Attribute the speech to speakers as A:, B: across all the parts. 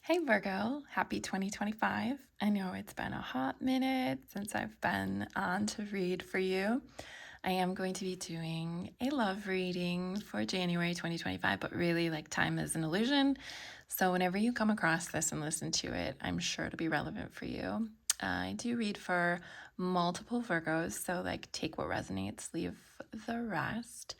A: Hey Virgo, happy 2025. I know it's been a hot minute since I've been on to read for you. I am going to be doing a love reading for January 2025, but really, like, time is an illusion. So, whenever you come across this and listen to it, I'm sure it'll be relevant for you. I do read for multiple Virgos, so, like, take what resonates, leave the rest.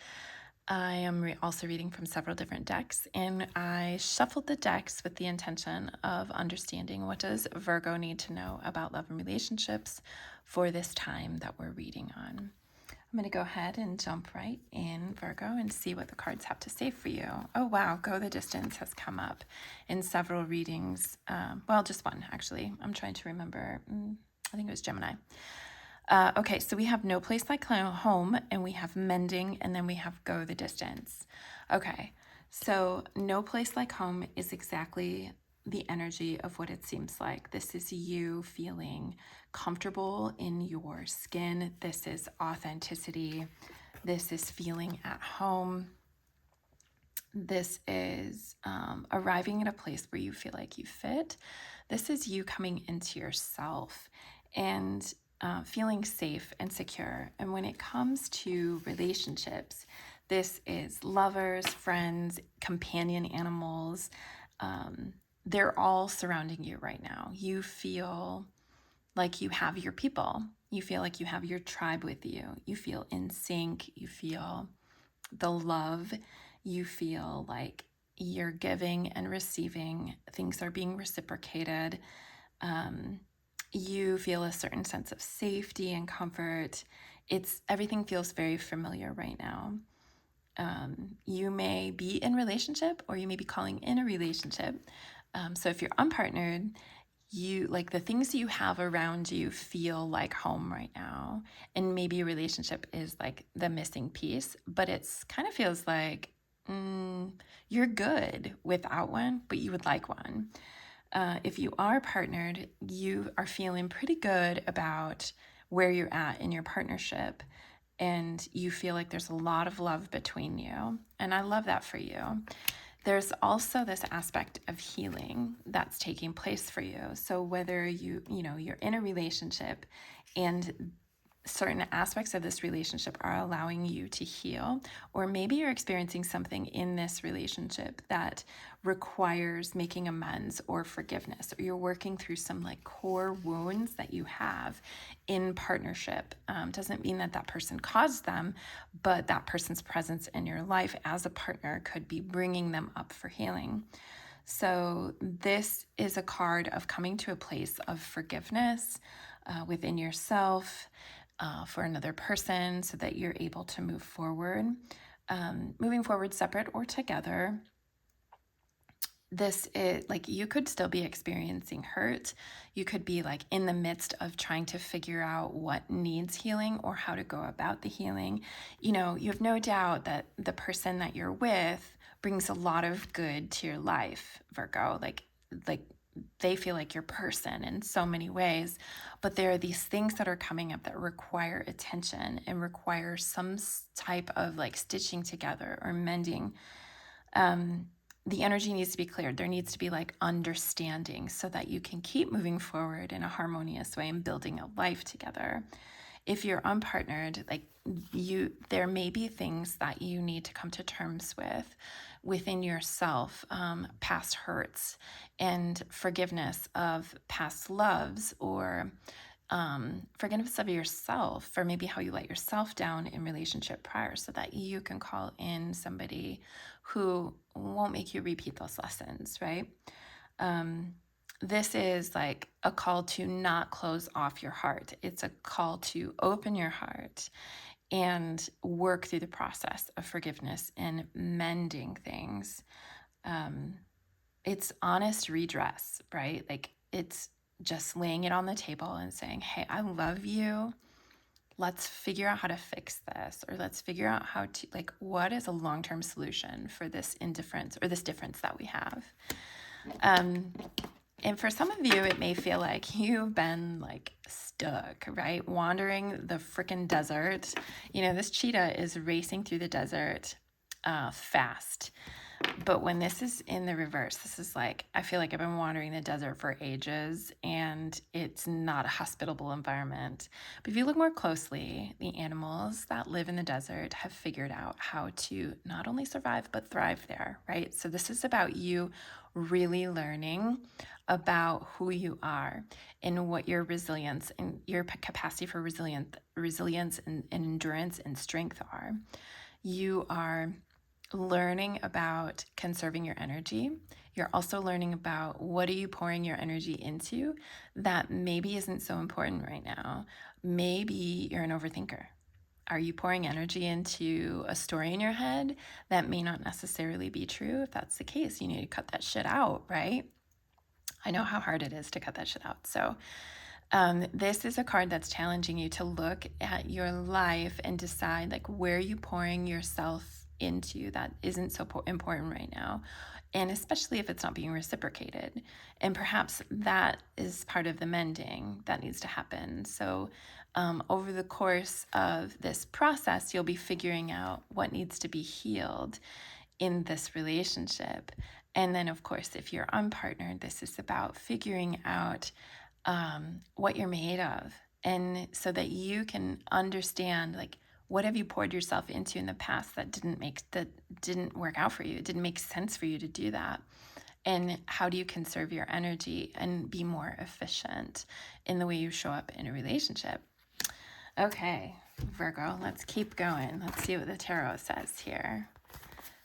A: I am also reading from several different decks, and I shuffled the decks with the intention of understanding what does Virgo need to know about love and relationships for this time that we're reading on. I'm going to go ahead and jump right in, Virgo, and see what the cards have to say for you. Oh, wow. Go the Distance has come up in several readings. Well, just one, actually. I'm trying to remember. I think it was Gemini. Okay, so we have No Place Like Home, and we have Mending, and then we have Go the Distance. Okay, so No Place Like Home is exactly the energy of what it seems like. This is you feeling comfortable in your skin. This is authenticity. This is feeling at home. This is arriving at a place where you feel like you fit. This is you coming into yourself and feeling safe and secure. And when it comes to relationships, this is lovers, friends, companion animals. They're all surrounding you right now. You feel like you have your people. You feel like you have your tribe with you. You feel in sync. You feel the love. You feel like you're giving and receiving. Things are being reciprocated. You feel a certain sense of safety and comfort. Everything feels very familiar right now. You may be in relationship, or you may be calling in a relationship. So if you're unpartnered, you like the things you have around you feel like home right now, and maybe a relationship is like the missing piece, but it's kind of feels like you're good without one, but you would like one. If you are partnered, you are feeling pretty good about where you're at in your partnership, and you feel like there's a lot of love between you, and I love that for you. There's also this aspect of healing that's taking place for you. So whether you're in a relationship and certain aspects of this relationship are allowing you to heal, or maybe you're experiencing something in this relationship that requires making amends or forgiveness, or you're working through some like core wounds that you have in partnership. Doesn't mean that that person caused them, but that person's presence in your life as a partner could be bringing them up for healing. So this is a card of coming to a place of forgiveness within yourself, for another person, so that you're able to move forward, moving forward separate or together. This is like you could still be experiencing hurt. You could be like in the midst of trying to figure out what needs healing or how to go about the healing. You have no doubt that the person that you're with brings a lot of good to your life, Virgo. Like they feel like your person in so many ways, but there are these things that are coming up that require attention and require some type of like stitching together or mending. The energy needs to be cleared. There needs to be like understanding so that you can keep moving forward in a harmonious way and building a life together. If you're unpartnered, there may be things that you need to come to terms with within yourself, past hurts and forgiveness of past loves, or forgiveness of yourself for maybe how you let yourself down in relationship prior, so that you can call in somebody who won't make you repeat those lessons, right? This is like a call to not close off your heart. It's a call to open your heart and work through the process of forgiveness and mending things. It's honest redress, right? Like it's just laying it on the table and saying, hey, I love you. Let's figure out how to fix this, or let's figure out how to, like, what is a long-term solution for this indifference or this difference that we have. And for some of you, it may feel like you've been like stuck, right? Wandering the freaking desert. This cheetah is racing through the desert fast. But when this is in the reverse, this is like, I feel like I've been wandering the desert for ages and it's not a hospitable environment. But if you look more closely, the animals that live in the desert have figured out how to not only survive, but thrive there, right? So this is about you really learning about who you are and what your resilience and your capacity for resilience and endurance and strength are. You are learning about conserving your energy. You're also learning about what are you pouring your energy into that maybe isn't so important right now. Maybe you're an overthinker. Are you pouring energy into a story in your head that may not necessarily be true? If that's the case, you need to cut that shit out, right? I know how hard it is to cut that shit out. So this is a card that's challenging you to look at your life and decide like where are you pouring yourself into that isn't so important right now, and especially if it's not being reciprocated. And perhaps that is part of the mending that needs to happen. So over the course of this process, you'll be figuring out what needs to be healed in this relationship. And then, of course, if you're unpartnered, this is about figuring out what you're made of, and so that you can understand like what have you poured yourself into in the past that didn't work out for you. It didn't make sense for you to do that. And how do you conserve your energy and be more efficient in the way you show up in a relationship? Okay, Virgo, let's keep going. Let's see what the tarot says here.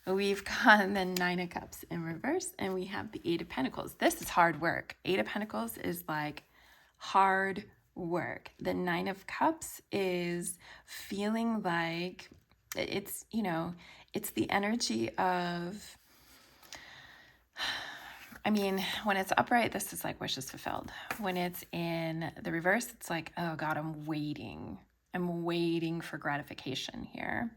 A: We've got the Nine of Cups in reverse, and we have the Eight of Pentacles. This is hard work. Eight of Pentacles is like hard work. The Nine of Cups is feeling like it's, it's the energy of, I mean, when it's upright, this is like wishes fulfilled. When it's in the reverse, it's like, oh God, I'm waiting. I'm waiting for gratification here.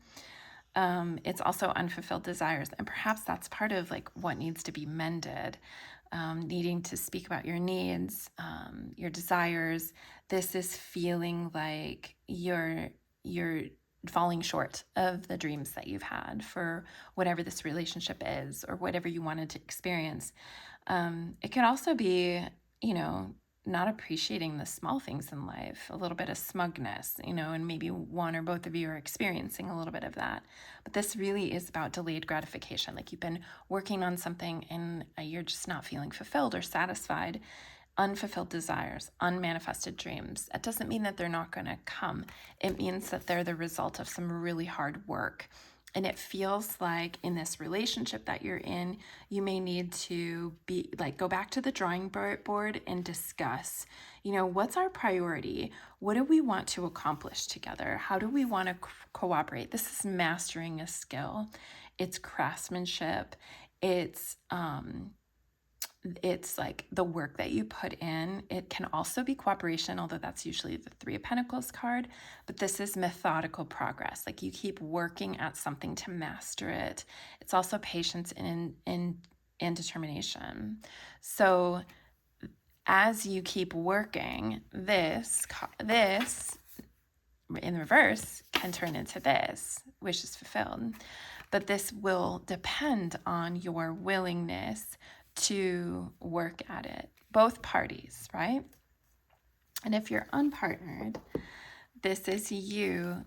A: It's also unfulfilled desires. And perhaps that's part of like what needs to be mended, needing to speak about your needs, your desires. This is feeling like you're falling short of the dreams that you've had for whatever this relationship is or whatever you wanted to experience. It could also be, not appreciating the small things in life, a little bit of smugness, and maybe one or both of you are experiencing a little bit of that. But this really is about delayed gratification. Like you've been working on something and you're just not feeling fulfilled or satisfied. Unfulfilled desires, unmanifested dreams. It doesn't mean that they're not going to come. It means that they're the result of some really hard work. And it feels like in this relationship that you're in, you may need to be like, go back to the drawing board and discuss, what's our priority? What do we want to accomplish together? How do we want to cooperate? This is mastering a skill. It's craftsmanship. It's like the work that you put in. It can also be cooperation, although that's usually the Three of Pentacles card. But this is methodical progress. Like you keep working at something to master it. It's also patience and determination. So as you keep working, this in reverse can turn into this, wishes fulfilled. But this will depend on your willingness to work at it, both parties, right? And if you're unpartnered, this is you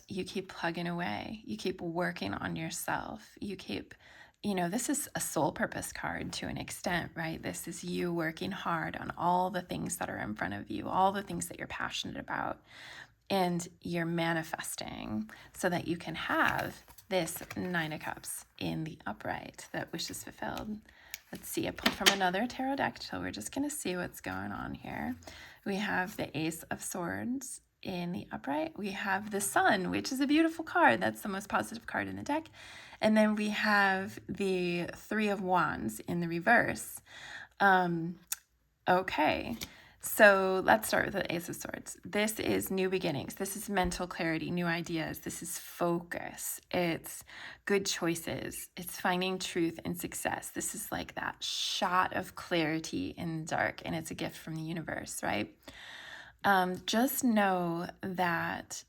A: keep plugging away. You keep working on yourself. You keep, this is a soul purpose card to an extent, right? This is you working hard on all the things that are in front of you, all the things that you're passionate about, and you're manifesting so that you can have this Nine of Cups in the upright that wishes fulfilled. Let's see, I pulled from another tarot deck, so we're just going to see what's going on here. We have the Ace of Swords in the upright. We have the Sun, which is a beautiful card. That's the most positive card in the deck. And then we have the Three of Wands in the reverse. Okay. So let's start with the Ace of Swords. This is new beginnings. This is mental clarity, new ideas. This is focus. It's good choices. It's finding truth and success. This is like that shot of clarity in the dark, and it's a gift from the universe, right? Just know that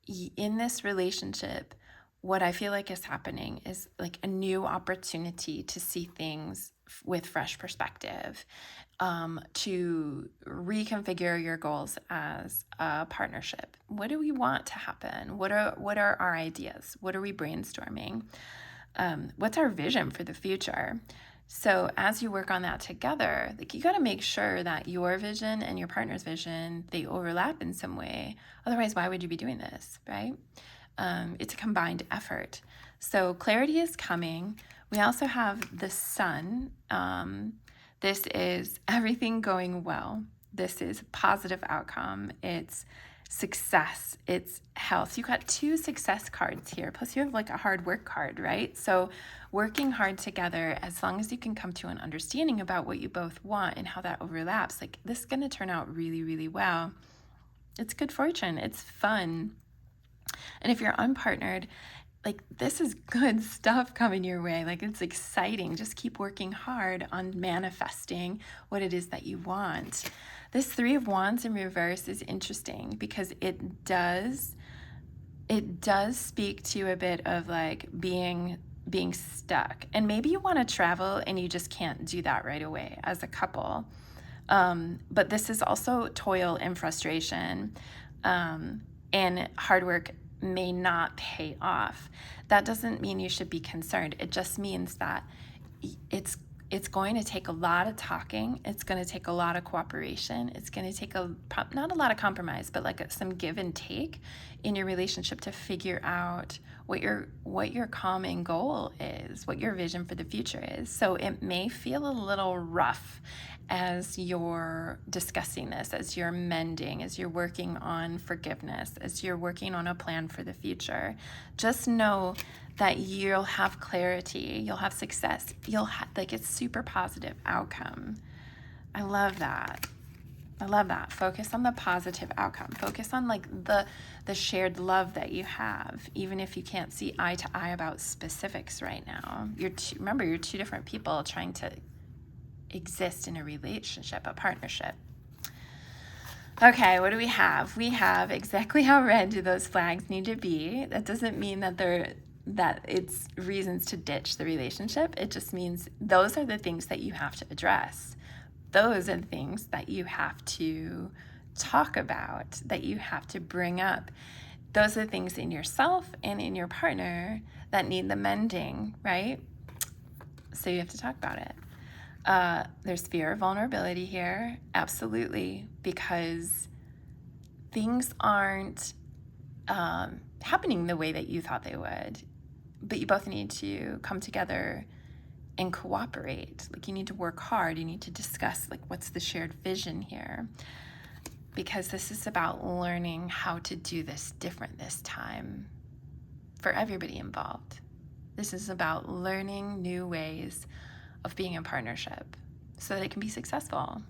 A: in this relationship, what I feel like is happening is like a new opportunity to see things with fresh perspective, to reconfigure your goals as a partnership. What do we want to happen? What are our ideas? What are we brainstorming? What's our vision for the future? So as you work on that together, like, you got to make sure that your vision and your partner's vision, they overlap in some way. Otherwise, why would you be doing this, right? It's a combined effort. So clarity is coming. We also have the sun. This is everything going well. This is positive outcome. It's success. It's health. You got 2 success cards here. Plus you have like a hard work card, right? So working hard together, as long as you can come to an understanding about what you both want and how that overlaps, like, this is going to turn out really, really well. It's good fortune. It's fun. And if you're unpartnered, like, this is good stuff coming your way. Like, it's exciting. Just keep working hard on manifesting what it is that you want. This 3 of Wands in reverse is interesting because it does speak to a bit of like being stuck. And maybe you want to travel and you just can't do that right away as a couple. But this is also toil and frustration, and hard work may not pay off. That doesn't mean you should be concerned. It just means that it's going to take a lot of talking. It's going to take a lot of cooperation. It's going to take not a lot of compromise, but like some give and take in your relationship to figure out what your common goal is, what your vision for the future is. So it may feel a little rough as you're discussing this, as you're mending, as you're working on forgiveness, as you're working on a plan for the future. Just know that you'll have clarity, you'll have success, you'll have like a super positive outcome. I love that. I love that. Focus on the positive outcome. Focus on like the shared love that you have, even if you can't see eye to eye about specifics right now. Remember, you're 2 different people trying to exist in a relationship, a partnership. Okay, what do we have? We have exactly how red do those flags need to be. That doesn't mean that it's reasons to ditch the relationship. It just means those are the things that you have to address. Those are the things that you have to talk about, that you have to bring up. Those are the things in yourself and in your partner that need the mending, right? So you have to talk about it. There's fear of vulnerability here, absolutely, because things aren't happening the way that you thought they would, but you both need to come together and cooperate. Like, you need to work hard. You need to discuss like what's the shared vision here, because this is about learning how to do this different this time for everybody involved. This is about learning new ways of being in partnership so that it can be successful.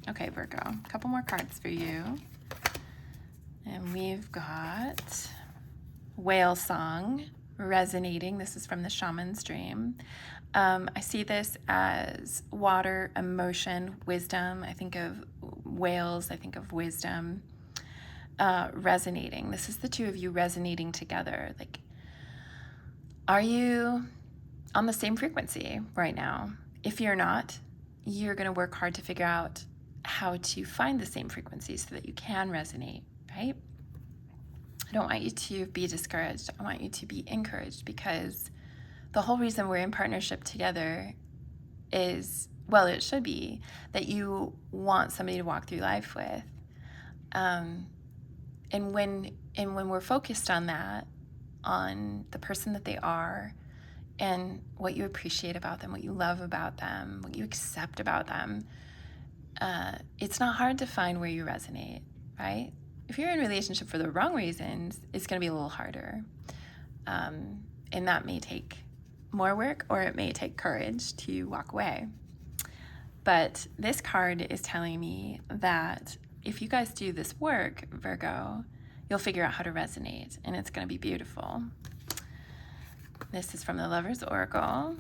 A: Okay, Virgo, a couple more cards for you. And we've got Whale Song resonating. This is from the Shaman's Dream. I see this as water, emotion, wisdom. I think of whales, I think of wisdom, resonating. This is the 2 of you resonating together. Like, are you on the same frequency right now? If you're not, you're going to work hard to figure out how to find the same frequency so that you can resonate, right? I don't want you to be discouraged. I want you to be encouraged, because the whole reason we're in partnership together is, well, it should be that you want somebody to walk through life with. And when we're focused on that, on the person that they are, and what you appreciate about them, what you love about them, what you accept about them, it's not hard to find where you resonate, right? If you're in a relationship for the wrong reasons, it's going to be a little harder. And that may take more work, or it may take courage to walk away. But this card is telling me that if you guys do this work, Virgo, you'll figure out how to resonate, and it's going to be beautiful. This is from the Lover's Oracle.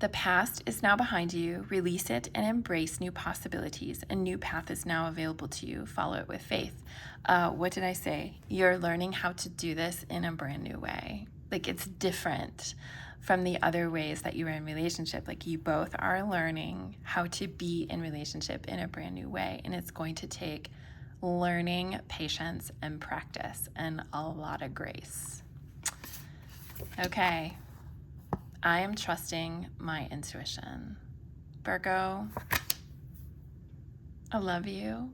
A: The past is now behind you. Release it and embrace new possibilities. A new path is now available to you. Follow it with faith. What did I say? You're learning how to do this in a brand new way. Like, it's different from the other ways that you were in relationship. Like, you both are learning how to be in relationship in a brand new way. And it's going to take learning, patience, and practice, and a lot of grace. Okay. I am trusting my intuition. Virgo, I love you.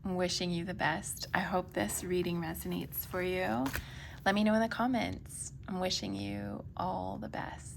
A: I'm wishing you the best. I hope this reading resonates for you. Let me know in the comments. I'm wishing you all the best.